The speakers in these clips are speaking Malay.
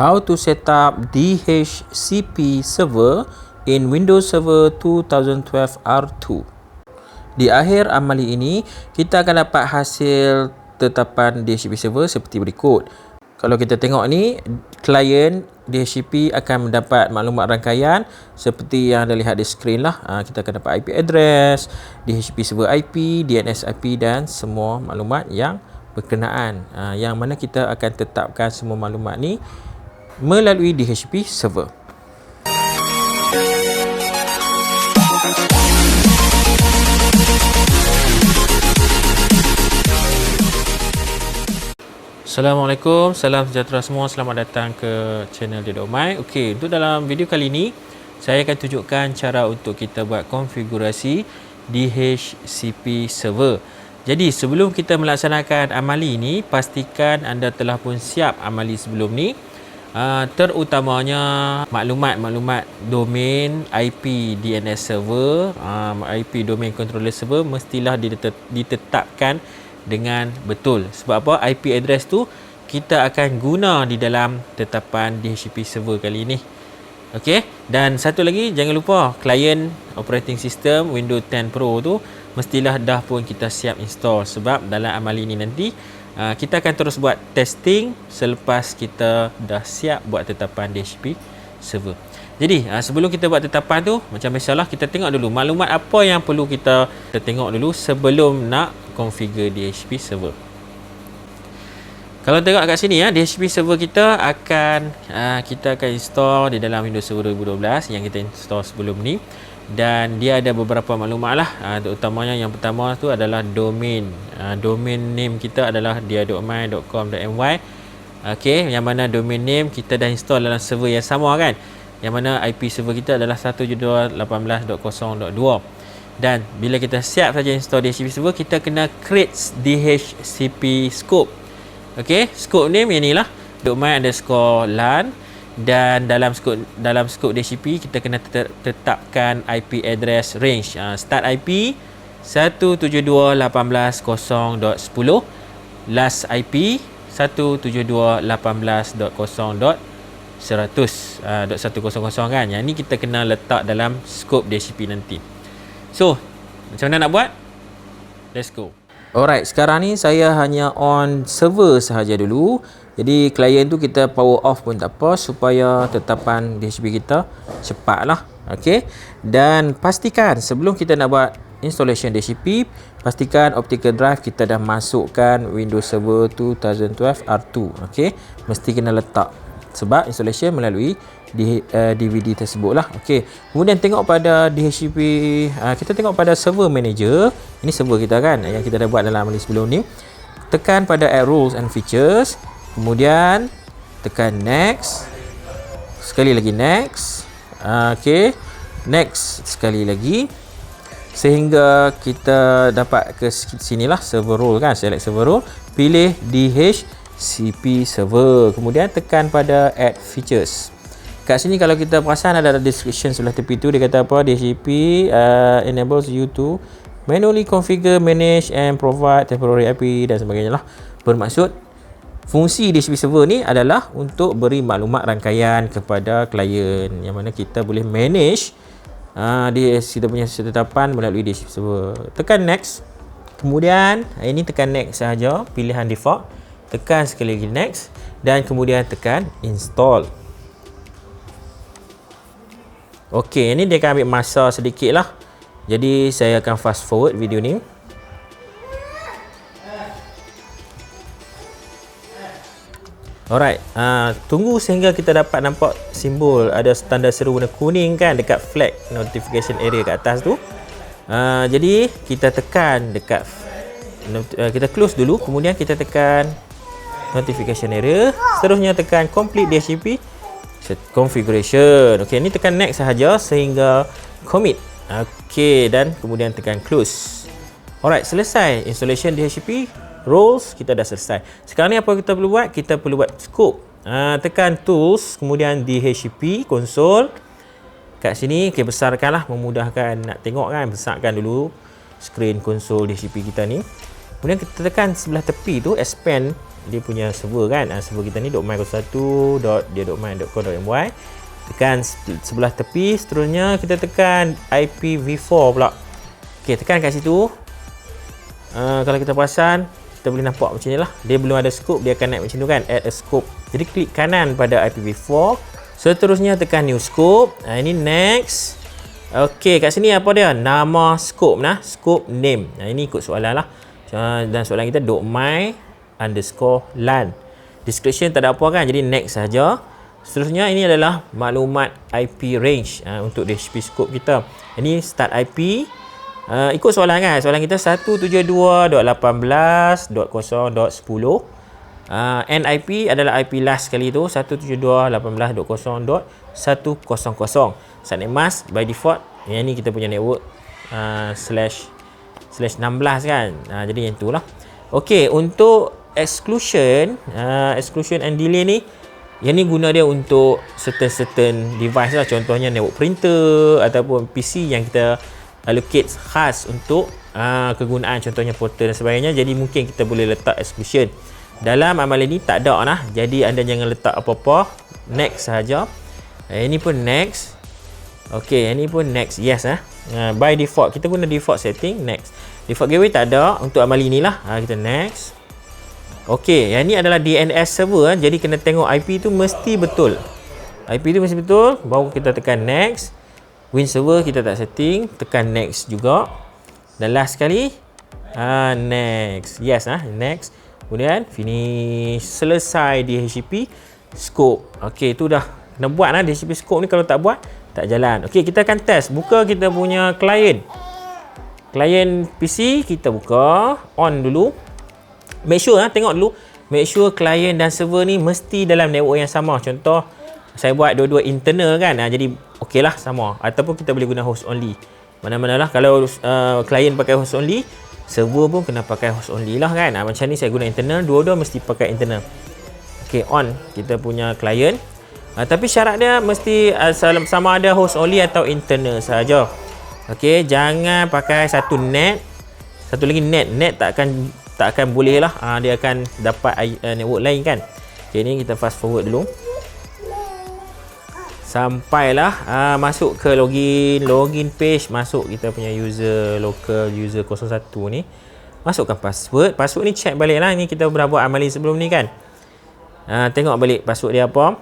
How to set up DHCP server in Windows Server 2012 R2. Di akhir amali ini, kita akan dapat hasil tetapan DHCP server seperti berikut. Kalau kita tengok ni, klien DHCP akan mendapat maklumat rangkaian seperti yang anda lihat di skrin lah. Kita akan dapat IP address, DHCP server IP, DNS IP dan semua maklumat yang berkenaan. Yang mana kita akan tetapkan semua maklumat ni melalui DHCP server. Assalamualaikum, salam sejahtera semua. Selamat datang ke channel Dedo Mai. Okey, untuk dalam video kali ini saya akan tunjukkan cara untuk kita buat konfigurasi DHCP server. Jadi sebelum kita melaksanakan amali ini, pastikan anda telah pun siap amali sebelum ni. Terutamanya maklumat domain IP DNS server, IP domain controller server mestilah ditetapkan dengan betul. Sebab apa? IP address tu kita akan guna di dalam tetapan DHCP server kali ini. Okey, dan satu lagi, jangan lupa client operating system Windows 10 Pro tu mestilah dah pun kita siap install, sebab dalam amali ini nanti kita akan terus buat testing selepas kita dah siap buat tetapan DHCP server. Jadi sebelum kita buat tetapan tu, macam biasalah kita tengok dulu maklumat apa yang perlu kita tengok dulu sebelum nak configure DHCP server. Kalau tengok kat sini ya, DHCP server kita akan install di dalam Windows Server 2012 yang kita install sebelum ni, dan dia ada beberapa maklumat lah. Terutamanya yang pertama tu adalah domain. Domain name kita adalah dia.my.com.my. Okey, yang mana domain name kita dah install dalam server yang sama kan, yang mana IP server kita adalah 172.18.0.2. Dan bila kita siap saja install DHCP server, kita kena create DHCP scope. Okey, scope name yang ni lah, .my_lan. Dan dalam scope DHCP kita kena tetapkan IP address range. Start IP 172.18.0.10, last IP 172.18.0.100.100 kan. Yang ni kita kena letak dalam scope DHCP nanti. So, macam mana nak buat? Let's go. Alright, sekarang ni saya hanya on server sahaja dulu. Jadi klien tu kita power off pun tak apa, supaya tetapan DHCP kita cepat lah. Okay, dan pastikan sebelum kita nak buat installation DHCP, pastikan optical drive kita dah masukkan Windows Server 2012 R2. Okay, mesti kena letak, sebab installation melalui DVD tersebut lah. Okay, kemudian tengok pada DHCP, kita tengok pada server manager. Ini server kita kan, yang kita dah buat dalam amali sebelum ni. Tekan pada add rules and features, kemudian tekan next, sekali lagi next. Okay, next sekali lagi, sehingga kita dapat ke sinilah server role kan. Select server role, pilih DHCP server, kemudian tekan pada add features. Kat sini kalau kita perasan ada description sebelah tepi tu, dia kata apa? DHCP enables you to manually configure, manage and provide temporary IP dan sebagainya lah. Bermaksud fungsi DHCP server ni adalah untuk beri maklumat rangkaian kepada klien, yang mana kita boleh manage kita punya tetapan melalui DHCP server. Tekan next, kemudian ini tekan next sahaja, pilihan default. Tekan sekali lagi next, dan kemudian tekan install. Okey, ini dia akan ambil masa sedikit lah, jadi saya akan fast forward video ni. Alright, tunggu sehingga kita dapat nampak simbol ada tanda seru warna kuning kan dekat flag notification area kat atas tu. Jadi kita tekan dekat kita close dulu, kemudian kita tekan notification area, seterusnya tekan complete DHCP configuration. Okey, ni tekan next sahaja sehingga commit. Okey, dan kemudian tekan close. Alright, selesai installation DHCP roles, kita dah selesai. Sekarang ni apa kita perlu buat? Kita perlu buat scope. Tekan tools, kemudian DHCP console. Kat sini okay, besarkanlah, memudahkan nak tengok kan. Besarkan dulu screen konsol DHCP kita ni. Kemudian kita tekan sebelah tepi tu expand dia punya server kan. Server kita ni .my01.dia.my.com.my. Tekan sebelah tepi, seterusnya kita tekan IPv4 pula. Okey, tekan kat situ. Kalau kita perasan, kita boleh nampak macam ni lah. Dia belum ada scope, dia akan naik macam tu kan, add a scope. Jadi klik kanan pada IPv4. Seterusnya tekan new scope. Ini next. Okey, kat sini apa dia? Nama scope nah, scope name. Ini ikut soalan lah. Dan soalan kita .my_lan. Description tak ada apa kan, jadi next saja. Seterusnya ini adalah maklumat IP range untuk DHCP scope kita. Ini start IP. Ikut soalan kan, soalan kita 172.18.0.10. NIP adalah IP last sekali tu, 172.18.0.100. Subnet mask by default, yang ni kita punya network slash 16 kan. Jadi yang tu lah. Okey, untuk exclusion and delay ni, yang ni guna dia untuk certain device lah. Contohnya network printer ataupun PC yang kita allocate khas untuk kegunaan, contohnya portal dan sebagainya. Jadi mungkin kita boleh letak exclusion. Dalam amalan ni tak ada lah. Jadi anda jangan letak apa-apa. Next sahaja. Ini pun next. Okey, ini pun next. Yes by default kita guna default setting. Next. Default gateway tak ada untuk amalan ni lah. Kita next. Okey, yang ni adalah DNS server. Jadi kena tengok IP tu mesti betul. IP tu mesti betul. Baru kita tekan next. Win server kita tak setting. Tekan next juga. Dan last sekali. Next. Yes next. Kemudian finish. Selesai DHCP scope. Okey, tu dah kena buat lah DHCP scope ni. Kalau tak buat, tak jalan. Okey, kita akan test. Buka kita punya client. Client PC kita buka. On dulu. Make sure tengok dulu. Make sure client dan server ni mesti dalam network yang sama. Contoh, saya buat dua-dua internal kan. Jadi okey lah sama. Ataupun kita boleh guna host only. Mana-mana lah. Kalau client pakai host only, server pun kena pakai host only lah kan. Macam ni saya guna internal. Dua-dua mesti pakai internal. Okey, on kita punya client. Tapi syarat dia mesti sama ada host only atau internal saja. Okey, jangan pakai satu net. Satu lagi net. Net tak akan boleh lah. Dia akan dapat network lain kan. Okay, ni kita fast forward dulu. Sampailah masuk ke login page. Masuk kita punya local user 01 ni. Masukkan password. Password ni check balik lah. Ni kita pernah buat amalan sebelum ni kan. Tengok balik password dia apa.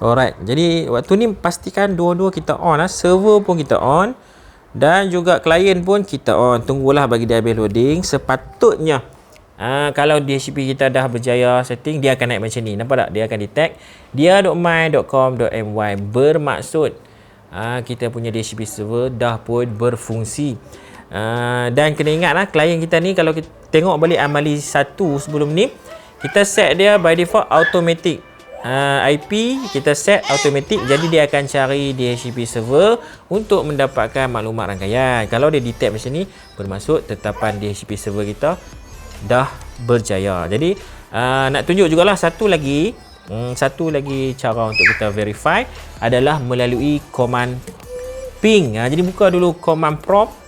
Alright, jadi waktu ni pastikan dua-dua kita on lah. Server pun kita on dan juga client pun kita on. Tunggulah bagi dia habis loading. Sepatutnya kalau DHCP kita dah berjaya setting, dia akan naik macam ni. Nampak tak? Dia akan detect dia.my.com.my. Bermaksud kita punya DHCP server dah pun berfungsi. Dan kena ingat lah, klien kita ni kalau kita tengok balik amali 1 sebelum ni, kita set dia by default automatic. IP kita set automatic, jadi dia akan cari DHCP server untuk mendapatkan maklumat rangkaian. Kalau dia detect macam ni, bermaksud tetapan DHCP server kita dah berjaya. Jadi nak tunjuk jugalah satu lagi cara untuk kita verify adalah melalui command ping. Jadi buka dulu command prompt.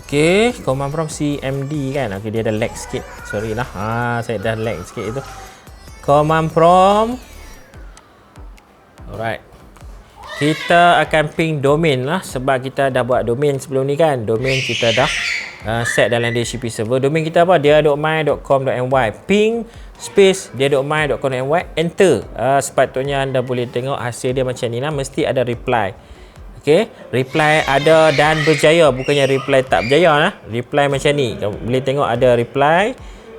Okey, command prompt cmd kan. Okey, dia ada lag sikit. Sorry lah. Saya dah lag sikit itu. Command prompt. Alright. Kita akan ping domain lah, sebab kita dah buat domain sebelum ni kan. Domain kita dah set dalam DHCP server. Domain kita apa? dia.my.com.my. Ping space dia.my.com.my. Enter. Sepatutnya anda boleh tengok hasil dia macam ni lah. Mesti ada reply. Okay, reply ada dan berjaya. Bukannya reply tak berjaya lah. Reply macam ni. Boleh tengok ada reply.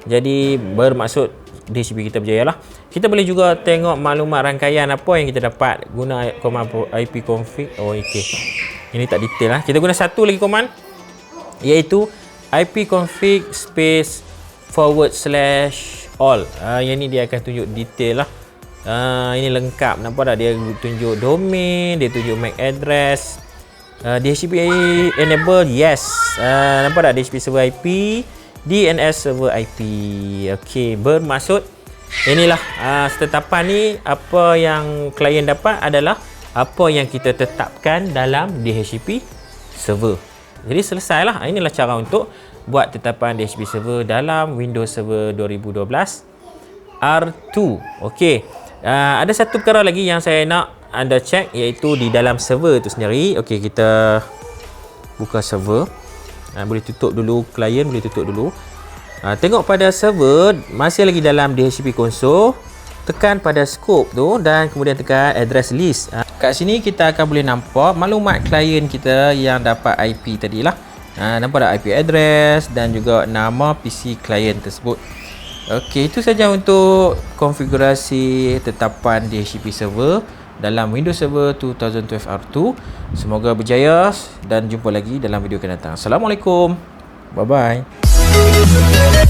Jadi bermaksud DHCP kita berjaya lah. Kita boleh juga tengok maklumat rangkaian apa yang kita dapat guna command IP config. Oh, okey. Ini tak detail lah. Kita guna satu lagi command, iaitu IP config space /all. Yang ni dia akan tunjuk detail lah. Ini lengkap, nampak tak? Dia tunjuk domain, dia tunjuk MAC address. DHCP enable, yes. Nampak tak? DHCP server IP, DNS server IP. Okey, bermaksud inilah tetapan ni, apa yang klien dapat adalah apa yang kita tetapkan dalam DHCP server. Jadi selesailah. Inilah cara untuk buat tetapan DHCP server dalam Windows Server 2012 R2. Okey. Ada satu perkara lagi yang saya nak anda cek, iaitu di dalam server tu sendiri. Okey, kita buka server. Boleh tutup dulu, klien boleh tutup dulu. Tengok pada server, masih lagi dalam DHCP console. Tekan pada scope tu dan kemudian tekan address list. Kat sini kita akan boleh nampak maklumat klien kita yang dapat IP tadi lah. Nampak tak? IP address dan juga nama PC klien tersebut. Okey, itu saja untuk konfigurasi tetapan DHCP server dalam Windows Server 2012 R2. Semoga berjaya dan jumpa lagi dalam video akan datang. Assalamualaikum. Bye bye.